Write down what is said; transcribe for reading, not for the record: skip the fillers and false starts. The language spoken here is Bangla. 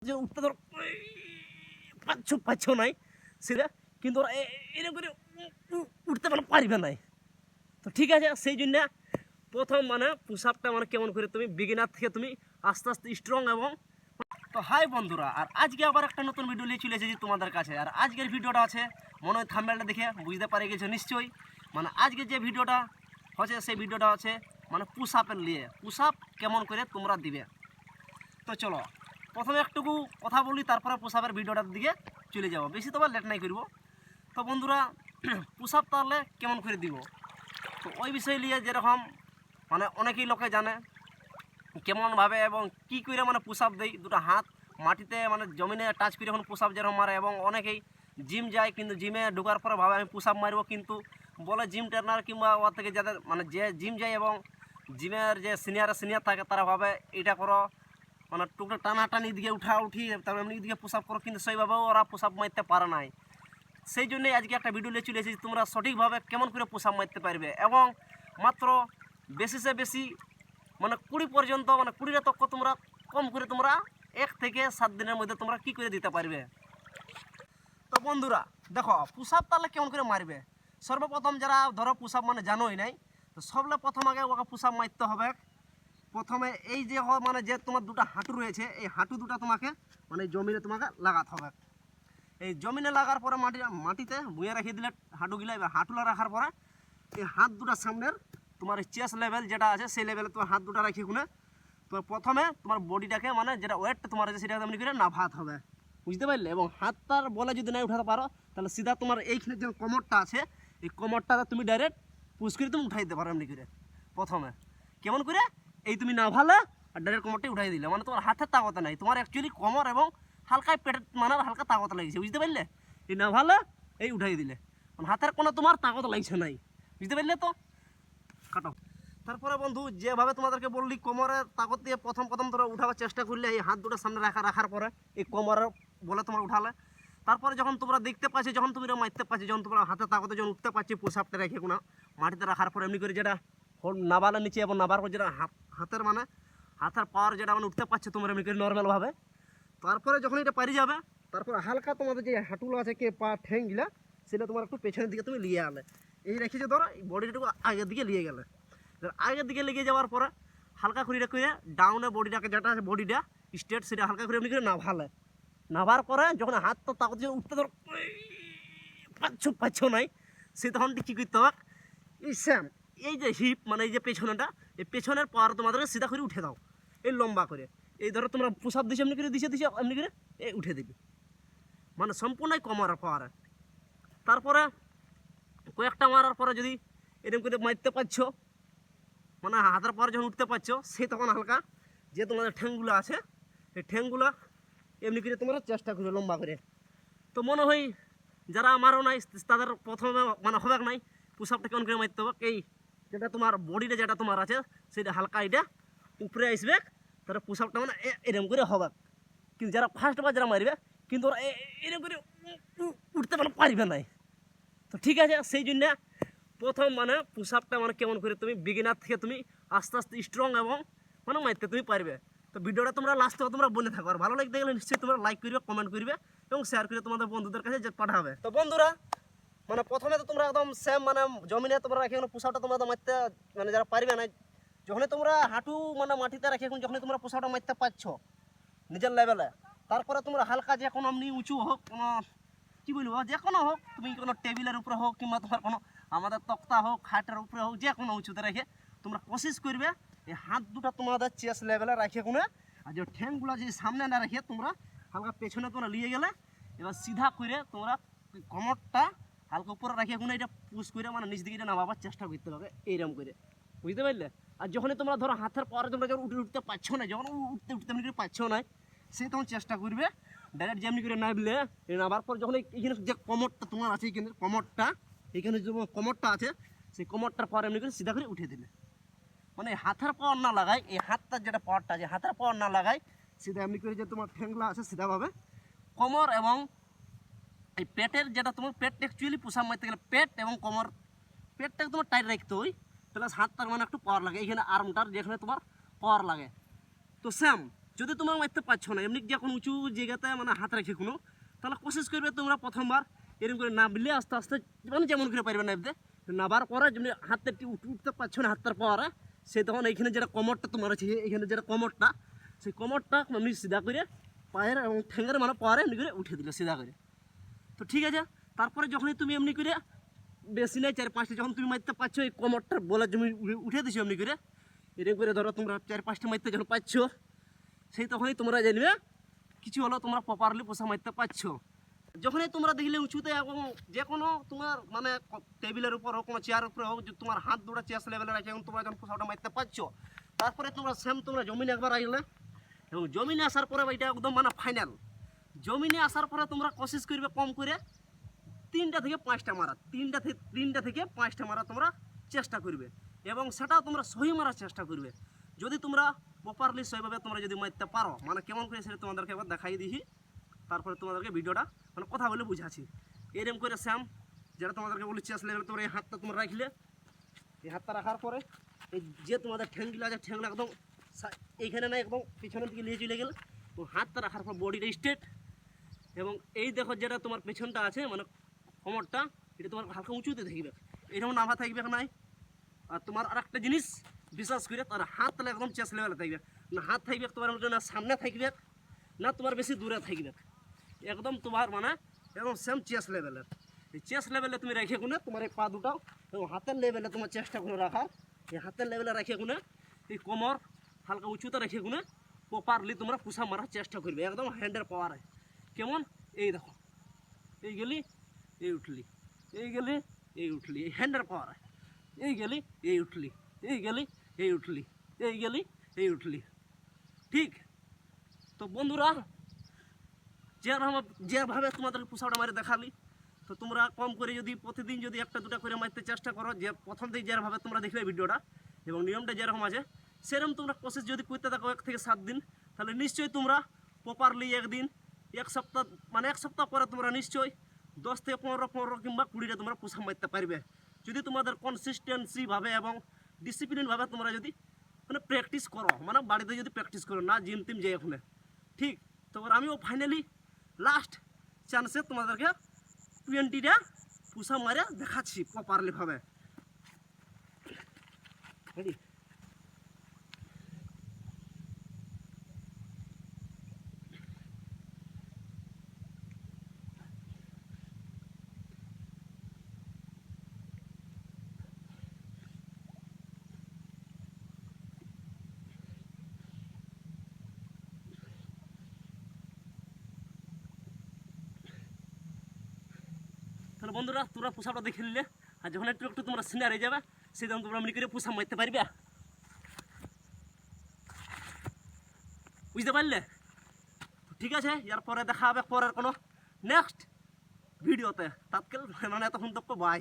যে উঠতে ধর পাচ্ছ নাই সেটা কিন্তু ওরা এরকম করে উঠতে পারবে নাই। তো ঠিক আছে, সেই জন্য প্রথম পুশ আপটা কেমন করে তুমি বিগিনার থেকে তুমি আস্তে আস্তে স্ট্রং এবং তো হাই বন্ধুরা, আর আজকে আবার একটা নতুন ভিডিও নিয়ে চলে এসেছি তোমাদের কাছে। আর আজকের ভিডিওটা আছে মনে হয় থাম্বনেলটা দেখে বুঝতে পারে গেছো নিশ্চয়ই। আজকে যে ভিডিওটা হচ্ছে সেই ভিডিওটা হচ্ছে পুশ আপের নিয়ে, পুশ আপ কেমন করে তোমরা দিবে। তো চলো প্রথমে একটুকু কথা বলি, তারপরে পুশ আপের ভিডিওটার দিকে চলে যাবো, বেশি তোমার লেট নাই করবো। তো বন্ধুরা পুশ আপ তাহলে কেমন করে দিব, তো ওই বিষয় নিয়ে যেরকম অনেকেই লোকে জানে কেমনভাবে এবং কী করে পুশ আপ দেয়, দুটো হাত মাটিতে জমিনে টাচ করে এখন পুশ আপ যেরকম মারে। এবং অনেকেই জিম যায়, কিন্তু জিমে ঢোকার পরে ভাবে আমি পুশ আপ মারবো, কিন্তু বলে জিম ট্রেনার কিংবা ওর থেকে যাদের যে জিম যায় এবং জিমের যে সিনিয়র থাকে তারা ভাবে এটা করো টুকটা টানাটানি দিকে উঠি তারপরে এমনি দিকে পুশ আপ করো, কিন্তু সেইভাবেও ওরা পুশ আপ মারতে পারে নাই। সেই জন্যই আজকে একটা ভিডিও নিয়ে চলে এসেছি তোমরা সঠিকভাবে কেমন করে পুশ আপ মারতে পারবে এবং মাত্র বেশিসে বেশি 20 পর্যন্ত 20টা তক তোমরা কম করে তোমরা 1 থেকে 7 দিনের মধ্যে তোমরা কি করে দিতে পারবে। তো বন্ধুরা দেখো পুশ আপ তাহলে কেমন করে মারবে। সর্বপ্রথম যারা ধরো পুশ আপ জানোই নাই, তো সবলে প্রথম আগে ওকে পুশ আপ মারতে হবে। প্রথমে এই যে যে তোমার দুটো হাঁটু রয়েছে, এই হাঁটু দুটো তোমাকে জমিনে তোমাকে লাগাতে হবে। এই জমিনে লাগার পরে মাটিতে বুয়ে রেখে দিলে হাঁটুগুলা, এবার হাঁটুলা রাখার পরে এই হাত দুটা সামনের তোমার চেস্ট লেভেল যেটা আছে সেই লেভেলে তোমার হাত দুটা রাখি গুনে তোমার প্রথমে তোমার বডিটাকে যেটা ওয়েটটা তোমার আছে সেটা তেমনি করে নাভাতে হবে, বুঝতে পারলে। এবং হাতটার বলে যদি না উঠাতে পারো তাহলে সিধা তোমার এইখানে যে কোমরটা আছে এই কোমরটাতে তুমি ডাইরেক্ট পুশ করে তুমি উঠাই দিতে পারো এমনি করে। প্রথমে কেমন করে এই তুমি নাভালে আর ডাইরেক্ট কোমরটাই উঠাই দিলে, তোমার হাতের তাগত নাই, তোমার অ্যাকচুয়ালি কোমর এবং হালকা পেটের হালকা তাগত লাগছে, বুঝতে পারলে। এই নাভালে এই উঠাই দিলে হাতের কোনো তোমার তাগত লাগছে নাই, বুঝতে পারলে। তো কাটো। তারপরে বন্ধু যেভাবে তোমাদেরকে বললি কোমরের তাকত দিয়ে প্রথম তোমরা উঠাবার চেষ্টা করলে এই হাত দুটো সামনে রাখার পরে এই কোমরের বলে তোমার উঠালে, তারপরে যখন তোমরা দেখতে পাচ্ছি যখন তুমি মারতে পারছি, যখন তোমরা হাতে তাকতে যখন উঠতে পারছি পুশ আপটা রেখে কোনো মাটিতে রাখার পরে এমনি করে যেটা নাবালের নিচে এবং নাবার পর যেটা হাতের হাতের পাওয়ার যেটা উঠতে পারছে তোমরা এমনি করে নর্মালভাবে। তারপরে যখন এটা পারি যাবে তারপরে হালকা তোমাদের যে হাঁটুলো আছে কে পা ঠ্যাংগুলা সেটা তোমার একটু পেছনের দিকে তুমি নিয়ে আলে, এই রেখেছে ধরো বডিটাকে আগের দিকে নিয়ে গেলে, আগের দিকে লেগে যাওয়ার পরে হালকা করে ডাউনে বডিটাকে যেটা আছে বডিটা স্ট্রেট সেটা হালকা করে এমনি করে নাভালে, নাভার পরে যখন হাত তো তাকত যে উঠতে ধরো পাচ্ছ নাই সে তখন কী করতে হবে এই স্যাম এই যে হিপ এই যে পেছনেটা এই পেছনের পাওয়ার তোমাদেরকে সিধা করে উঠে দাও, এই লম্বা করে এই ধরো তোমরা পুশ আপ দিছো এমনি করে দিছে এমনি করে এই উঠে দিবি সম্পূর্ণই কমার পাওয়ার। তারপরে কয়েকটা মারার পরে যদি এরকম করে মারতে পারছো হাতের পর যখন উঠতে পারছো সে তখন হালকা যে তোমাদের ঠ্যাংগুলো আছে এই ঠ্যাংগুলো এমনি করে তোমরা চেষ্টা করো লম্বা করে। তো মনে হয় যারা আমারও নাই তাদের প্রথমে হবে নাই পুশ আপটা কেমন করে মারতে হবে, এই যেটা তোমার বডিটা যেটা তোমার আছে সেটা হালকা এটা উপরে আসবে, তারা পুশ আপটা এরকম করে হবে। কিন্তু যারা ফার্স্টবার যারা মারবে কিন্তু ওরা এরকম করে উঠতে পারবে নাই। তো ঠিক আছে, সেই জন্য প্রথম পুশ আপটা কেমন করে তুমি বিগিনার থেকে তুমি আস্তে আস্তে স্ট্রং এবং মারতে তুমি পারবে। তো ভিডিওটা তোমরা লাস্ট থেকে তোমরা বলে থাকো, আর ভালো লাগতে গেলে নিশ্চয়ই তোমরা লাইক করবে, কমেন্ট করবে এবং শেয়ার করে তোমাদের বন্ধুদের কাছে পাঠাবে। তো বন্ধুরা প্রথমে তো তোমরা একদম সেম জমিনে তোমরা রাখি পুশ আপটা তোমরা মারতে যারা পারবে না, যখন তোমরা হাঁটু মাটিতে রাখি এখন যখন তোমরা পুশ আপটা মারতে পারছো নিজের লেভেলে, তারপরে তোমরা হালকা যে কোনো এমনি উঁচু হোক কোনো কী বলবো যে কোনো হোক, তুমি কোনো টেবিলের উপরে হোক কিংবা তোমার কোনো আমাদের তক্তা হোক খাটের উপরে হোক যে কোনো উঁচুতে রেখে তোমরা কোশিশ করবে এই হাত দুটো তোমাদের চেস্ট লেভেলে রাখে কোনো, আর যে ঠ্যাংগুলো যে সামনে না রেখে তোমরা হালকা পেছনে তোমরা নিয়ে গেলে এবার সিধা করে তোমরা কোমরটা হালকা উপরে রাখে কোনো এটা পুশ করে নিচ দিকে নামাবার চেষ্টা করতে হবে এইরকম করে, বুঝতে পারলে। আর যখনই তোমরা ধরো হাতের পরে তোমরা যখন উঠতে পারছো না, যখন উঠতে এমনি করে পারছো না সে তখন চেষ্টা করবে ডাইরেক্ট যেমনি করে নামলে নামার পর যখন এইখানে যে কোমরটা তোমার আছে এইখানে কোমরটা এইখানে যে কোমরটা আছে সেই কোমরটার পর এমনি করে সিধা করে উঠে দিলে হাতের পাওয়ার না লাগায় এই হাতটার যেটা পাওয়ারটা আছে হাতের পাওয়ার না লাগায় সিধা এমনি করে যে তোমার ঠ্যাংলা আছে সিধাভাবে কোমর এবং এই পেটের যেটা তোমার পেট অ্যাকচুয়ালি পুষা মারতে গেলে পেট এবং কোমর পেটটাকে তোমার টাইট রাখতে হয়, প্লাস হাতটার একটু পাওয়ার লাগে এইখানে আর্মটার যেখানে তোমার পাওয়ার লাগে। তো সেম যদি তোমরা মারতে পারছো না এমনি যখন উঁচু জায়গাতে মানে হাত রেখে কোনো, তাহলে কোশিশ করবে তোমরা প্রথমবার এরকম করে নামলে আস্তে আস্তে মানে যেমন করে পারবে নামতে। নাবার পরে যেমনি হাতে উঠতে পারছো না হাতটার পরে, সে তখন এইখানে যেটা কোমরটা তোমার আছে, এইখানে যেটা কোমরটা, সেই কোমরটা এমনি সিধা করে পায়ের এবং ঠ্যাঙ্গের মানে পরে এমনি করে উঠে দিলে সিধা করে। তো ঠিক আছে, তারপরে যখনই তুমি এমনি করে বেশি নাই 4-5টা যখন তুমি মারতে পারছো এই কোমরটার বলে তুমি উঠে দিছো এমনি করে, এরকম করে ধরো তোমরা 4-5টা মারতে যখন পাচ্ছো, সেই তখনই তোমরা জানবে কিছু হলো তোমরা প্রপারলি পোষা মারতে পারছো। যখনই তোমরা দেখলে উঁচুতে এবং যে কোনো তোমার মানে টেবিলের উপর হোক কোনো চেয়ারের উপরে হোক, তোমার হাত দুটো চেয়ার লেভেলে রাখে এবং তোমরা যখন পোষাটা মারতে পারছো, তারপরে তোমরা সেম তোমরা জমিনে একবার আসলে এবং জমিনে আসার পরে এটা একদম মানে ফাইনাল। জমিনে আসার পরে তোমরা কোশিশ করবে কম করে 3টা থেকে 5টা মারা, 3টা থেকে 5টা মারা তোমরা চেষ্টা করবে এবং সেটাও তোমরা সহি মারার চেষ্টা করবে। যদি তোমরা প্রপারলি সহিভাবে তোমরা যদি মারতে পারো, মানে কেমন করে সেটা তোমাদেরকে একবার দেখাই দিই, তারপরে তোমাদেরকে ভিডিওটা মানে কথা বলে বুঝাচ্ছি। এরকম করে স্যাম যেটা তোমাদেরকে বলি চেস লেভেল, তোমরা এই হাতটা তোমরা রাখলে, এই হাতটা রাখার পরে এই যে তোমাদের ঠ্যাংগুলো আছে ঠ্যাংগুলো একদম এইখানে না একদম পিছনের দিকে নিয়ে চলে গেলে, ও হাতটা রাখার পর বডিটা স্ট্রেট এবং এই দেখো যেটা তোমার পেছনটা আছে মানে কোমরটা, এটা তোমার হালকা উঁচুতে থাকবে, এরকম নাভা থাকবে নাই। আর তোমার আর একটা জিনিস বিশ্বাস করে, তার হাত তাহলে একদম চেস লেভেলে থাকবে না, হাত থাকবে তোমার না সামনে থাকবে না তোমার বেশি দূরে থাকবে, একদম তোমার মানে একদম সেম চেস লেভেলের। এই চেস লেভেলে তুমি রেখে গুনে তোমার এই পা দুটাও এবং হাতের লেভেলে তোমার চেষ্টা করে রাখার, এই হাতের লেভেলে রেখে গুনে এই কোমর হালকা উঁচুতে রেখে গুনে প্রপারলি তোমরা পুষা মারার চেষ্টা করবে একদম হ্যান্ডের পাওয়ারে। কেমন এই দেখো, এই গেলি এই উঠলি, এই গেলি এই উঠলি, এই হ্যান্ডের পাওয়ারে, এই গেলি এই উঠলি, এই গেলি এই উঠলি, এই গেলি এই উঠলি। ঠিক তো বন্ধুরা, যেভাবে তোমাদের পোষাটা মারে দেখালি, তো তোমরা কম করে যদি প্রতিদিন যদি 1-2টা করে মারতে চেষ্টা করো, যে প্রথম থেকে যেভাবে তোমরা দেখবে ভিডিওটা এবং নিয়মটা যেরকম আছে সেরকম তোমরা কোশিশ যদি করতে থাকো 1 থেকে 7 দিন, তাহলে নিশ্চয়ই তোমরা প্রপারলি একদিন 1 সপ্তাহ মানে 1 সপ্তাহ পরে তোমরা নিশ্চয়ই 10 থেকে 15 কিংবা 20টা তোমরা পোষা মারতে পারবে, যদি তোমাদের কনসিস্টেন্সিভাবে এবং ডিসিপ্লিনভাবে তোমরা যদি মানে প্র্যাকটিস করো, মানে বাড়িতে যদি প্র্যাকটিস করো না জিম টিম যে ওখানে। ঠিক তো আমিও ফাইনালি লাস্ট চান্সে তোমাদেরকে 20টা পুষা মারে দেখাচ্ছি প্রপারলি ভাবে। রেডি? তাহলে বন্ধুরা তোমরা পোষাটা দেখে নিলে, আর যখন একটু একটু তোমরা সিনিয়র হয়ে যাবে সেদিন তোমরা এমনি করে পোষা মারতে পারবে, বুঝতে পারলে? ঠিক আছে, এরপরে দেখা হবে পরের কোনো নেক্সট ভিডিওতে। তাৎকাল মানে এতক্ষণ তো বাই।